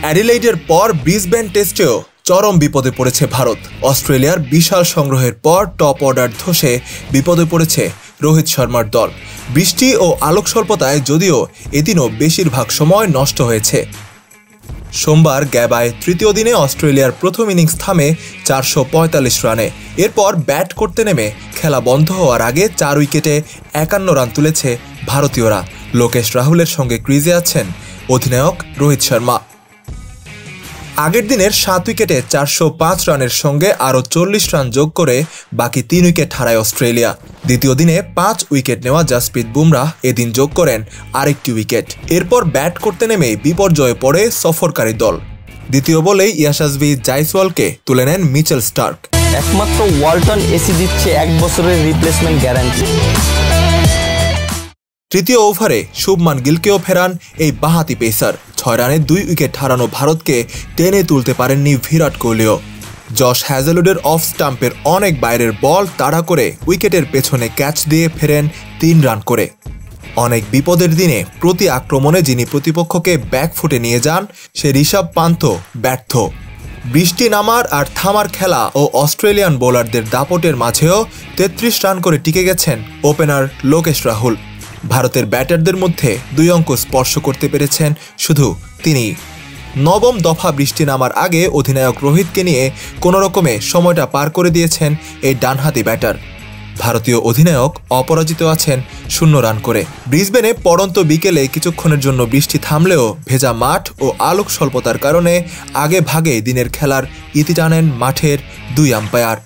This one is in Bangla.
অ্যাডিলেইডের পর ব্রিসবেন টেস্টেও চরম বিপদে পড়েছে ভারত। অস্ট্রেলিয়ার বিশাল সংগ্রহের পর টপ অর্ডার ধসে বিপদে পড়েছে রোহিত শর্মার দল। বৃষ্টি ও আলোক স্বল্পতায় যদিও এদিনও বেশিরভাগ সময় নষ্ট হয়েছে। সোমবার গ্যাবায় তৃতীয় দিনে অস্ট্রেলিয়ার প্রথম ইনিংস থামে 445 রানে। এরপর ব্যাট করতে নেমে খেলা বন্ধ হওয়ার আগে 4 উইকেটে 51 রান তুলেছে ভারতীয়রা। লোকেশ রাহুলের সঙ্গে ক্রিজে আছেন অধিনায়ক রোহিত শর্মা। আগের দিনের 7 উইকেটে 405 রানের সঙ্গে আরও 40 রান যোগ করে বাকি 3 উইকেট হারায় অস্ট্রেলিয়া। দ্বিতীয় দিনে 5 উইকেট নেওয়া জাসপ্রীত বুমরাহ এদিন যোগ করেন আরেকটি উইকেট। এরপর ব্যাট করতে নেমেই বিপর্যয়ে পড়ে সফরকারী দল। দ্বিতীয় বলেই ইয়াশাসভি জাইসওয়ালকে তুলে নেন মিচেল স্টার্ক। একমাত্র ওয়ালটন এসি দিচ্ছে 1 বছরের রিপ্লেসমেন্ট গ্যারান্টি। তৃতীয় ওভারে শুভমান গিলকেও ফেরান এই বাঁহাতি পেসার। 6 রানে 2 উইকেট হারানো ভারতকে টেনে তুলতে পারেননি বিরাট কোহলিও। জশ হ্যাজেলউডের অফ স্টাম্পের অনেক বাইরের বল তাড়া করে উইকেটের পেছনে ক্যাচ দিয়ে ফেরেন 3 রান করে। অনেক বিপদের দিনে প্রতি আক্রমণে যিনি প্রতিপক্ষকে ব্যাকফুটে নিয়ে যান সে ঋষভ পান্ত ব্যর্থ। বৃষ্টি নামার আর থামার খেলা ও অস্ট্রেলিয়ান বোলারদের দাপটের মাঝেও 33 রান করে টিকে গেছেন ওপেনার লোকেশ রাহুল। ভারতের ব্যাটারদের মধ্যে 2 অঙ্ক স্পর্শ করতে পেরেছেন শুধু তিনি। নবম দফা বৃষ্টি নামার আগে অধিনায়ক রোহিতকে নিয়ে কোনো রকমে সময়টা পার করে দিয়েছেন এই ডানহাতি ব্যাটার। ভারতীয় অধিনায়ক অপরাজিত আছেন 0 রান করে। ব্রিসবেনে পড়ন্ত বিকেলে কিছুক্ষণের জন্য বৃষ্টি থামলেও ভেজা মাঠ ও আলোক স্বল্পতার কারণে আগে ভাগে দিনের খেলার ইতি টানেন মাঠের 2 আম্পায়ার।